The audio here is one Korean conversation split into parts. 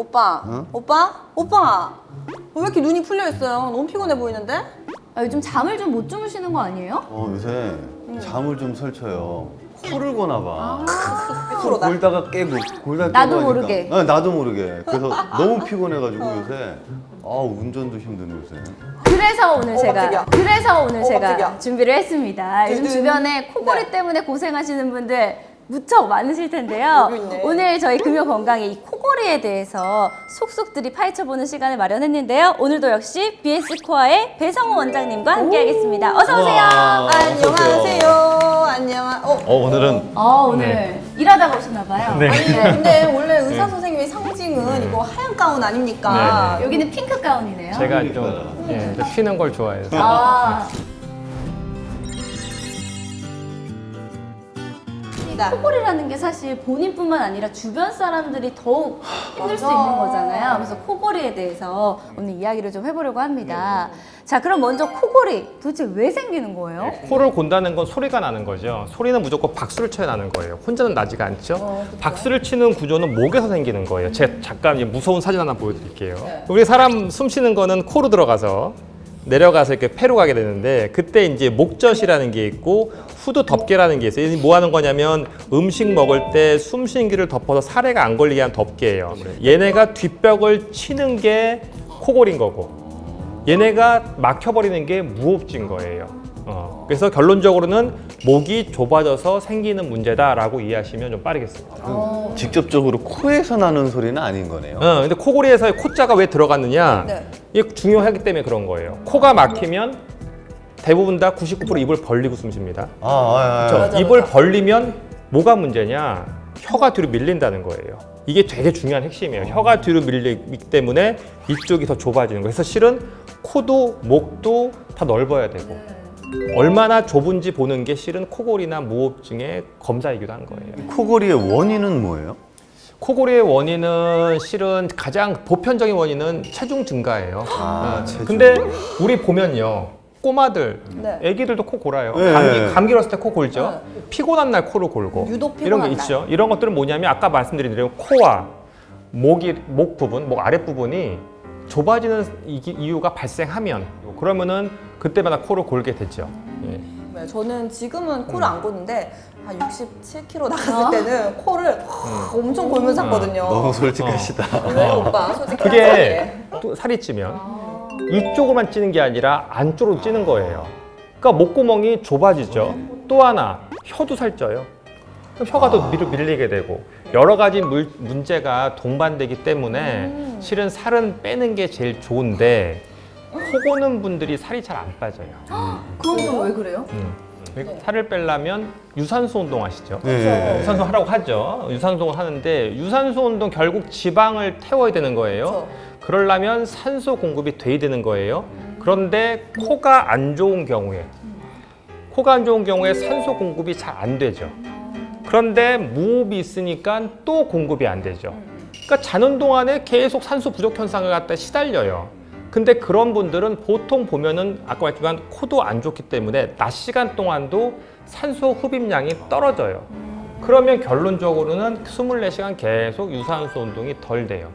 오빠, 어? 오빠, 왜 이렇게 눈이 풀려 있어요? 너무 피곤해 보이는데? 아, 요즘 잠을 좀 못 주무시는 거 아니에요? 요새 잠을 좀 설쳐요. 코를 고나 봐. 프로다. 골다가 깨고 골다가 나도 깨고 하니까. 모르게. 나도 모르게. 그래서 너무 피곤해가지고 요새 운전도 힘드네 요새. 그래서 오늘 깜짝이야. 제가 깜짝이야. 준비를 했습니다. 요즘 두둔. 주변에 코골이 네. 때문에 고생하시는 분들 무척 많으실 텐데요. 여기 있네. 오늘 저희 금요건강의 이 코골이에 대해서 속속들이 파헤쳐보는 시간을 마련했는데요. 오늘도 역시 BS코아의 배성우 원장님과 함께하겠습니다. 어서 오세요. 우와. 안녕하세요. 오늘은 오늘 일하다가 오셨나 봐요. 네. 아니, 근데 원래 의사 선생님의 상징은 이거 하얀 가운 아닙니까? 여기는 핑크 가운이네요. 제가 좀 튀는 걸 좋아해서 코골이라는 게 사실 본인뿐만 아니라 주변 사람들이 더욱 힘들 수 맞아. 있는 거잖아요. 그래서 코골이에 대해서 오늘 이야기를 좀 해보려고 합니다. 자, 그럼 먼저 코골이 도대체 왜 생기는 거예요? 코를 곤다는 건 소리가 나는 거죠. 소리는 무조건 박수를 쳐야 나는 거예요. 혼자는 나지가 않죠. 박수를 치는 구조는 목에서 생기는 거예요. 제가 잠깐 무서운 사진 하나 보여드릴게요. 우리 사람 숨 쉬는 거는 코로 들어가서 내려가서 이렇게 폐로 가게 되는데 그때 이제 목젖이라는 게 있고 후두 덮개라는 게 있어요. 뭐 하는 거냐면 음식 먹을 때 숨 쉬는 길을 덮어서 사례가 안 걸리게 하는 덮개예요. 얘네가 뒷벽을 치는 게 코골인 거고 얘네가 막혀버리는 게 무호흡증인 거예요. 그래서 결론적으로는 목이 좁아져서 생기는 문제다라고 이해하시면 좀 빠르겠습니다. 직접적으로 코에서 나는 소리는 아닌 거네요. 근데 코골이에서 코자가 왜 들어갔느냐? 네. 이게 중요하기 때문에 그런 거예요. 코가 막히면 대부분 다 99% 입을 벌리고 숨 쉽니다. 맞아, 입을 맞아. 벌리면 뭐가 문제냐? 혀가 뒤로 밀린다는 거예요. 이게 되게 중요한 핵심이에요. 혀가 뒤로 밀리기 때문에 이쪽이 더 좁아지는 거예요. 그래서 실은 코도 목도 다 넓어야 되고 얼마나 좁은지 보는 게 실은 코골이나 무호흡증의 검사이기도 한 거예요. 코골이의 원인은 뭐예요? 코골이의 원인은 실은 가장 보편적인 원인은 체중 증가예요. 체중. 근데 우리 보면요. 꼬마들, 네. 애기들도 코 골아요. 네. 감기 걸었을 때 코 골죠. 피곤한 날 코를 골고. 유독 피곤한 이런 게 날. 있죠. 이런 것들은 뭐냐면 아까 말씀드린 대로 코와 목 부분, 목 아랫부분이 좁아지는 이유가 발생하면 그러면은 그때마다 코를 골게 되죠. 예. 네, 저는 지금은 코를 안 고는데 한 67kg 나갔을 때는 코를 엄청 골면서 잤거든요. 너무 솔직하시다. 왜 오빠? 솔직히 그게 하지. 또 살이 찌면 이쪽으로만 찌는 게 아니라 안쪽으로 찌는 거예요. 그러니까 목구멍이 좁아지죠. 또 하나 혀도 살쪄요. 그럼 혀가 더 밀리게 되고 여러 가지 문제가 동반되기 때문에 실은 살은 빼는 게 제일 좋은데 코 고는 분들이 살이 잘 안 빠져요. 그건 좀 왜 그래요? 살을 빼려면 유산소 운동 하시죠? 네. 유산소 하라고 하죠. 유산소 하는데 유산소 운동 결국 지방을 태워야 되는 거예요. 그렇죠. 그러려면 산소 공급이 돼야 되는 거예요. 그런데 코가 안 좋은 경우에 산소 공급이 잘 안 되죠. 그런데 무호흡이 있으니까 또 공급이 안 되죠. 그러니까 자는 동안에 계속 산소 부족 현상을 갖다 시달려요. 근데 그런 분들은 보통 보면은 아까 말했지만 코도 안 좋기 때문에 낮 시간 동안도 산소 흡입량이 떨어져요. 그러면 결론적으로는 24시간 계속 유산소 운동이 덜 돼요.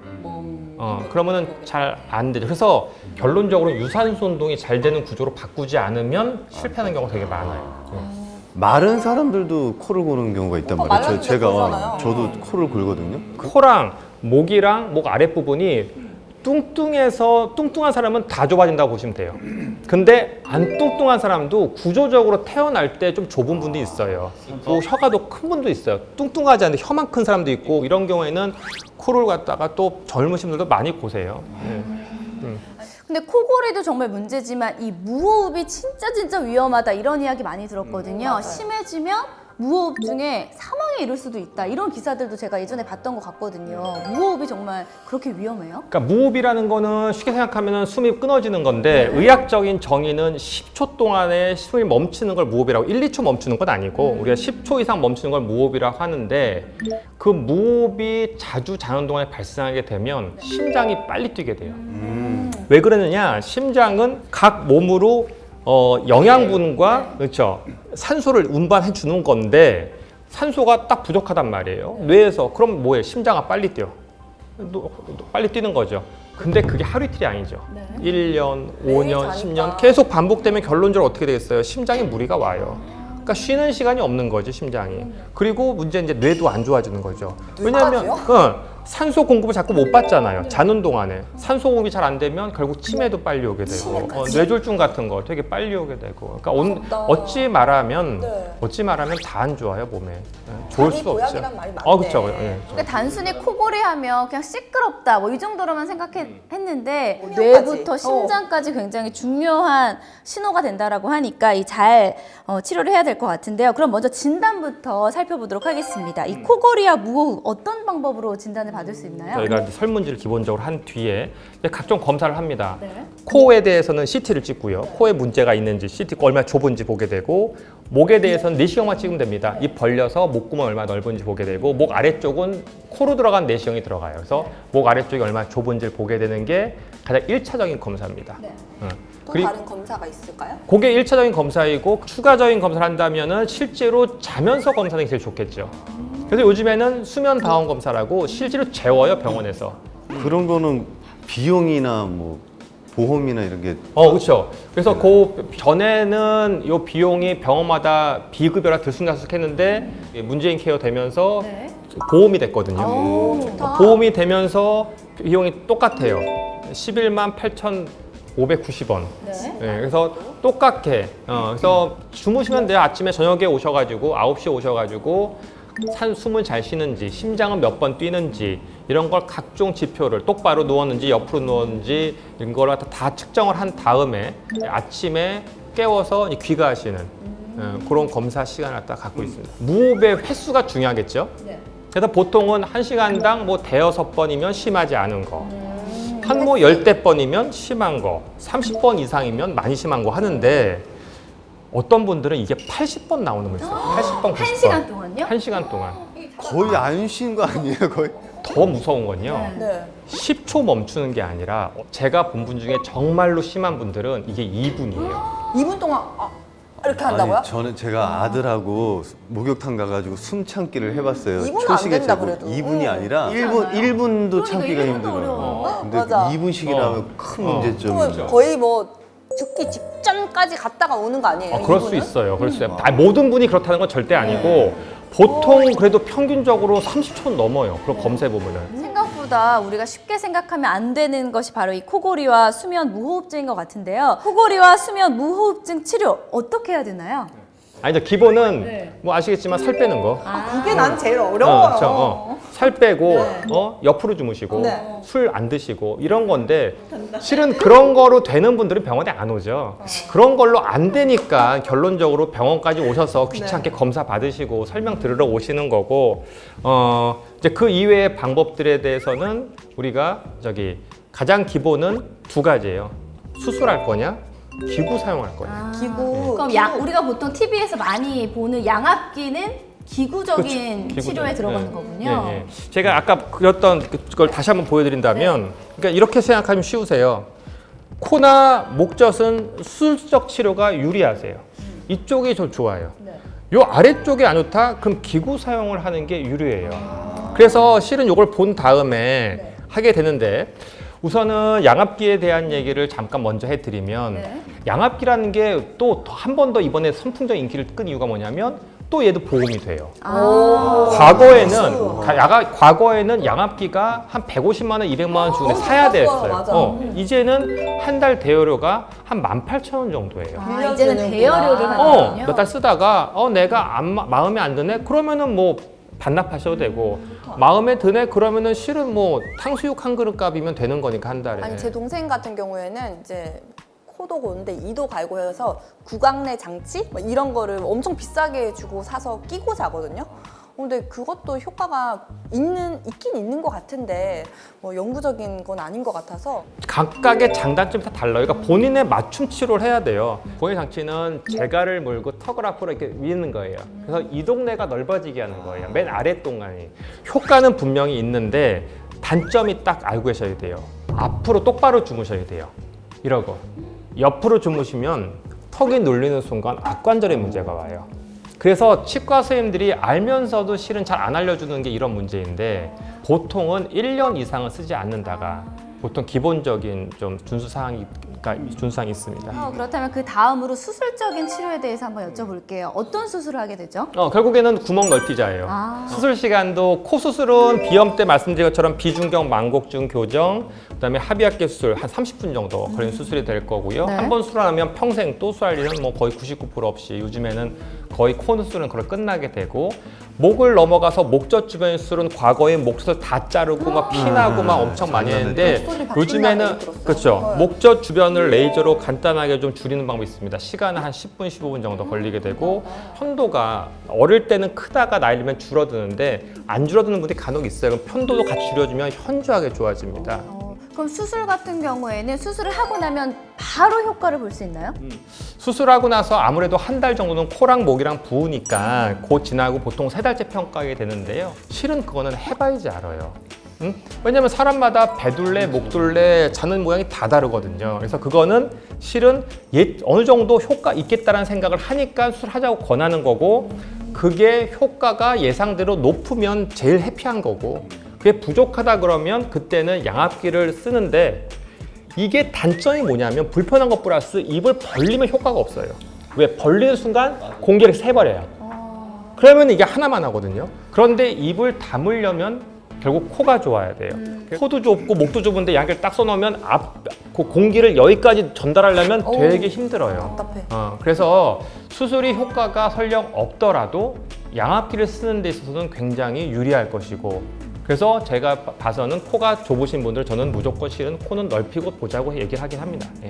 그러면은 잘 안 되죠. 그래서 결론적으로 유산소 운동이 잘 되는 구조로 바꾸지 않으면 실패하는 경우가 되게 많아요. 마른 사람들도 코를 고는 경우가 있단 말이에요. 말랐는데 골잖아요. 저도 코를 골거든요. 코랑 목이랑 목 아랫부분이 뚱뚱한 사람은 다 좁아진다고 보시면 돼요. 근데 안 뚱뚱한 사람도 구조적으로 태어날 때 좀 좁은 분도 있어요. 또 혀가 더 큰 분도 있어요. 뚱뚱하지 않은데 혀만 큰 사람도 있고 이런 경우에는 코를 갖다가 또 젊으신 분들도 많이 고세요. 근데 코골이도 정말 문제지만 이 무호흡이 진짜 위험하다 이런 이야기 많이 들었거든요. 심해지면 무호흡증에 사망에 이를 수도 있다 이런 기사들도 제가 예전에 봤던 것 같거든요. 무호흡이 정말 그렇게 위험해요? 그러니까 무호흡이라는 거는 쉽게 생각하면 숨이 끊어지는 건데 의학적인 정의는 10초 동안에 숨이 멈추는 걸 무호흡이라고 1, 2초 멈추는 건 아니고 우리가 10초 이상 멈추는 걸 무호흡이라고 하는데 그 무호흡이 자주 자는 동안에 발생하게 되면 심장이 빨리 뛰게 돼요. 왜 그러느냐? 심장은 각 몸으로 영양분과 그렇죠 산소를 운반해 주는 건데 산소가 딱 부족하단 말이에요. 뇌에서 그럼 뭐해? 심장아 빨리 뛰어. 빨리 뛰는 거죠. 근데 그게 하루 이틀이 아니죠. 네. 1년, 매일 5년, 자니까. 10년 계속 반복되면 결론적으로 어떻게 되겠어요? 심장에 무리가 와요. 그러니까 쉬는 시간이 없는 거지, 심장이. 그리고 문제는 이제 뇌도 안 좋아지는 거죠. 왜냐하면 산소 공급을 자꾸 못 받잖아요. 자는 동안에. 산소 공급이 잘 안 되면 결국 치매도 빨리 오게 되고 뇌졸중 같은 거 되게 빨리 오게 되고. 그러니까 어찌 말하면 다 안 좋아요, 몸에. 좋을 수 없죠. 보약이란 말이 맞네. 그렇죠. 예. 근데 단순히 코골이 하면 그냥 시끄럽다 뭐 이 정도로만 생각했는데 뇌까지. 뇌부터 심장까지 굉장히 중요한 신호가 된다라고 하니까 잘 치료를 해야 될 것 같은데요. 그럼 먼저 진단부터 살펴보도록 하겠습니다. 이 코골이와 무호흡 어떤 방법으로 진단을 받을 수 있나요? 저희가 이제 설문지를 기본적으로 한 뒤에 각종 검사를 합니다. 네. 코에 대해서는 CT를 찍고요. 코에 문제가 있는지, CT 얼마나 좁은지 보게 되고, 목에 대해서는 내시경만 찍으면 됩니다. 입 벌려서 목구멍이 얼마나 넓은지 보게 되고, 목 아래쪽은 코로 들어간 내시경이 들어가요. 그래서 목 아래쪽이 얼마나 좁은지를 보게 되는 게 가장 1차적인 검사입니다. 네. 또 다른 검사가 있을까요? 그게 1차적인 검사이고, 추가적인 검사를 한다면은 실제로 자면서 검사는 제일 좋겠죠. 그래서 요즘에는 수면 방언 검사라고 실제로 재워요, 병원에서. 그런 거는 비용이나 뭐 보험이나 이런 게 그렇죠. 그래서 그 전에는 이 비용이 병원마다 비급여라 들쑥날쑥했는데 문재인 케어 되면서 네. 보험이 됐거든요. 오, 좋다. 보험이 되면서 비용이 똑같아요. 11만 8,590원. 네. 네, 그래서 똑같게. 그래서 주무시면 돼요. 아침에 저녁에 오셔가지고 9시에 오셔가지고 숨을 잘 쉬는지, 심장은 몇 번 뛰는지 이런 걸 각종 지표를 똑바로 누웠는지 옆으로 누웠는지 이런 걸 다 측정을 한 다음에 아침에 깨워서 귀가하시는 그런 검사 시간을 갖고 있습니다. 무호흡의 횟수가 중요하겠죠. 네. 그래서 보통은 1시간당 뭐 대여섯 번이면 심하지 않은 거, 한 뭐 10대번이면 심한 거, 30번 이상이면 많이 심한 거 하는데 어떤 분들은 이게 80번 나오는 거 있어요. 80번, 90번. 1시간 동안요? 1시간 동안. 거의 안 쉰 거 아니에요, 거의? 더 무서운 건요. 네. 10초 멈추는 게 아니라 제가 본 분 중에 정말로 심한 분들은 이게 2분이에요. 2분 동안 이렇게 한다고요? 아니, 저는 제가 아들하고 목욕탕 가가지고 숨 참기를 해봤어요. 2분은 안 된다, 재고 그래도. 2분이 아니라 그렇잖아요. 1분도 그러니까 참기가 1분도 힘들어요. 어려워요. 근데 맞아. 2분씩이라면 큰 문제점이죠. 그러면 거의 뭐 죽기 직전까지 갔다가 오는 거 아니에요? 그럴 수 2분은? 있어요. 그럴 수 있어요. 모든 분이 그렇다는 건 절대 아니고 보통 그래도 평균적으로 30초는 넘어요. 그럼 검사해 보면은. 생각보다 우리가 쉽게 생각하면 안 되는 것이 바로 이 코골이와 수면 무호흡증인 것 같은데요. 코골이와 수면 무호흡증 치료 어떻게 해야 되나요? 아니죠. 기본은 네. 뭐 아시겠지만 살 빼는 거. 그게 난 제일 어려워요. 그렇죠. 살 빼고 옆으로 주무시고 네. 술 안 드시고 이런 건데 실은 그런 거로 되는 분들은 병원에 안 오죠. 그런 걸로 안 되니까 결론적으로 병원까지 오셔서 귀찮게 검사 받으시고 설명 들으러 오시는 거고 이제 그 이외의 방법들에 대해서는 우리가 가장 기본은 두 가지예요. 수술할 거냐, 기구 사용할 거냐. 기구. 그럼 우리가 보통 TV에서 많이 보는 양압기는 기구적인 그렇죠. 치료에 기구적인. 들어가는 예. 거군요. 예, 예. 제가 아까 그렸던 그걸 다시 한번 보여드린다면, 그러니까 이렇게 생각하면 쉬우세요. 코나 목젖은 수술적 치료가 유리하세요. 이쪽이 좀 좋아요. 요 아래쪽이 안 좋다? 그럼 기구 사용을 하는 게 유리해요. 그래서 실은 이걸 본 다음에 하게 되는데 우선은 양압기에 대한 얘기를 잠깐 먼저 해드리면 양압기라는 게 또 한 번 더 이번에 선풍적 인기를 끈 이유가 뭐냐면 또 얘도 보험이 돼요. 과거에는 양압기가 한 150만 원, 200만 원 주고 사야 됐어요. 맞아. 이제는 한 달 대여료가 한 18,000원 정도예요. 이제는 대여료를 하는군요. 몇 달 쓰다가 내가 마음에 안 드네? 그러면은 뭐 반납하셔도 되고 마음에 드네? 그러면은 실은 뭐 탕수육 한 그릇 값이면 되는 거니까 한 달에. 아니 제 동생 같은 경우에는 이제 코도 고는데 이도 갈고 해서 구강내 장치 뭐 이런 거를 엄청 비싸게 주고 사서 끼고 자거든요. 근데 그것도 효과가 있긴 있는 것 같은데 뭐 영구적인 건 아닌 것 같아서. 각각의 장단점이 다 달라요. 그러니까 본인의 맞춤 치료를 해야 돼요. 구강내 장치는 재갈을 물고 턱을 앞으로 이렇게 미는 거예요. 그래서 이동내가 넓어지게 하는 거예요. 맨 아래 동안이. 효과는 분명히 있는데 단점이 딱 알고 계셔야 돼요. 앞으로 똑바로 주무셔야 돼요. 이러고 옆으로 주무시면 턱이 눌리는 순간 악관절에 문제가 와요. 그래서 치과 선생님들이 알면서도 실은 잘 안 알려주는 게 이런 문제인데 보통은 1년 이상은 쓰지 않는다가 보통 기본적인 좀 준수사항이 있습니다. 그렇다면 그 다음으로 수술적인 치료에 대해서 한번 여쭤볼게요. 어떤 수술을 하게 되죠? 결국에는 구멍 넓히자예요. 수술 시간도 코 수술은 비염 때 말씀드린 것처럼 비중경 망곡증 교정, 그다음에 합의학계 수술 한 30분 정도 걸리는 수술이 될 거고요. 네. 한 번 수술하면 평생 또 수할 일은 뭐 거의 99% 없이 요즘에는 거의 코 수술은 그걸 끝나게 되고 목을 넘어가서 목젖 주변 수술은 과거에 목젖을 다 자르고 막 피나고 막 엄청 많이 했는데 목소리 바뀐다고 요즘에는 들었어요. 그렇죠. 목젖 주변을 레이저로 간단하게 좀 줄이는 방법이 있습니다. 시간은 한 10분, 15분 정도 걸리게 되고 편도가 어릴 때는 크다가 나이 들면 줄어드는데 안 줄어드는 분들이 간혹 있어요. 그럼 편도도 같이 줄여주면 현저하게 좋아집니다. 그럼 수술 같은 경우에는 수술을 하고 나면 바로 효과를 볼 수 있나요? 수술하고 나서 아무래도 한 달 정도는 코랑 목이랑 부으니까 곧 지나고 보통 3달째 평가하게 되는데요. 실은 그거는 해봐야지 알아요. 왜냐면 사람마다 배둘레, 목둘레, 자는 모양이 다 다르거든요. 그래서 그거는 실은 어느 정도 효과 있겠다라는 생각을 하니까 수술하자고 권하는 거고 그게 효과가 예상대로 높으면 제일 해피한 거고 그게 부족하다 그러면 그때는 양압기를 쓰는데 이게 단점이 뭐냐면 불편한 것 플러스 입을 벌리면 효과가 없어요. 왜? 벌리는 순간 공기를 새버려요. 그러면 이게 하나만 하거든요. 그런데 입을 다물려면 결국 코가 좋아야 돼요. 코도 좁고 목도 좁은데 양기를 딱 써놓으면 그 공기를 여기까지 전달하려면 되게 힘들어요. 답답해. 그래서 수술이 효과가 설령 없더라도 양압기를 쓰는 데 있어서는 굉장히 유리할 것이고 그래서 제가 봐서는 코가 좁으신 분들 저는 무조건 실은 코는 넓히고 보자고 얘기를 하긴 합니다. 예.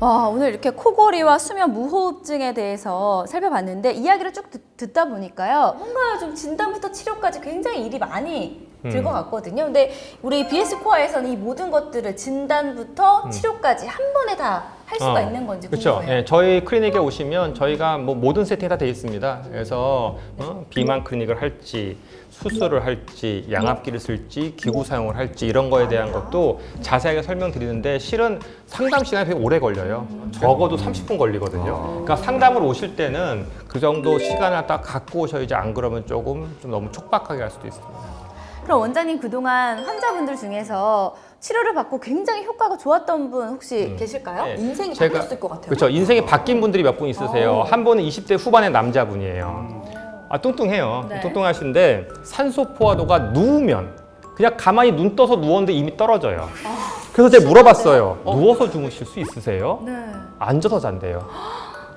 와, 오늘 이렇게 코골이와 수면 무호흡증에 대해서 살펴봤는데 이야기를 쭉 듣다 보니까요. 뭔가 좀 진단부터 치료까지 굉장히 일이 많이 들 것 같거든요. 근데 우리 BS 코아에서는 이 모든 것들을 진단부터 치료까지 한 번에 다 할 수가 있는 건지 그렇죠. 궁금해요. 예, 저희 클리닉에 오시면 저희가 뭐 모든 세팅이 다 되어 있습니다. 그래서 비만 클리닉을 할지 수술을 할지 양압기를 쓸지 기구 사용을 할지 이런 거에 대한 것도 자세하게 설명드리는데 실은 상담 시간이 되게 오래 걸려요. 적어도 30분 걸리거든요. 그러니까 상담을 오실 때는 그 정도 시간을 딱 갖고 오셔야지 안 그러면 조금 좀 너무 촉박하게 할 수도 있습니다. 그럼 원장님 그동안 환자분들 중에서 치료를 받고 굉장히 효과가 좋았던 분 혹시 계실까요? 네. 인생이 바뀌었을 것 같아요. 그렇죠. 인생이 바뀐 분들이 몇 분 있으세요. 한 분은 20대 후반의 남자분이에요. 뚱뚱해요. 네. 뚱뚱하신데 산소 포화도가 누우면 그냥 가만히 눈 떠서 누웠는데 이미 떨어져요. 그래서 제가 물어봤어요. 누워서 주무실 수 있으세요? 네. 앉아서 잔대요.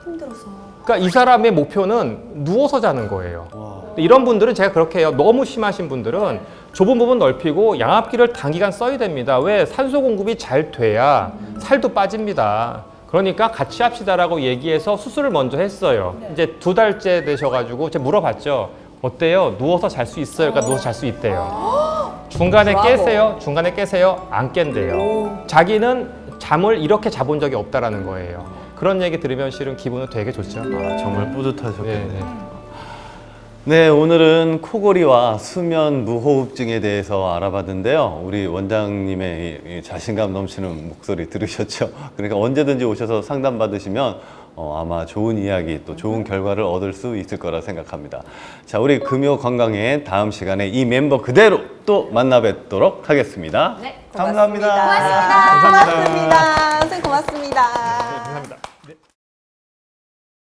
힘들어서. 그러니까 이 사람의 목표는 누워서 자는 거예요. 근데 이런 분들은 제가 그렇게 해요. 너무 심하신 분들은 좁은 부분 넓히고 양압기를 단기간 써야 됩니다. 왜? 산소 공급이 잘 돼야 살도 빠집니다. 그러니까 같이 합시다라고 얘기해서 수술을 먼저 했어요. 이제 2달째 되셔가지고 제가 물어봤죠. 어때요? 누워서 잘 수 있어요? 그러니까 누워서 잘 수 있대요. 중간에 브라보. 깨세요? 중간에 깨세요? 안 깬대요. 자기는 잠을 이렇게 자본 적이 없다라는 거예요. 그런 얘기 들으면 실은 기분은 되게 좋죠. 정말 뿌듯하셨겠네요. 네, 네. 네, 오늘은 코골이와 수면 무호흡증에 대해서 알아봤는데요. 우리 원장님의 이 자신감 넘치는 목소리 들으셨죠? 그러니까 언제든지 오셔서 상담 받으시면 아마 좋은 이야기 또 좋은 결과를 얻을 수 있을 거라 생각합니다. 자, 우리 금요 건강에 다음 시간에 이 멤버 그대로 또 만나 뵙도록 하겠습니다. 네, 감사합니다. 고맙습니다. 고맙습니다. 고맙습니다. 선생님 고맙습니다. 감사합니다.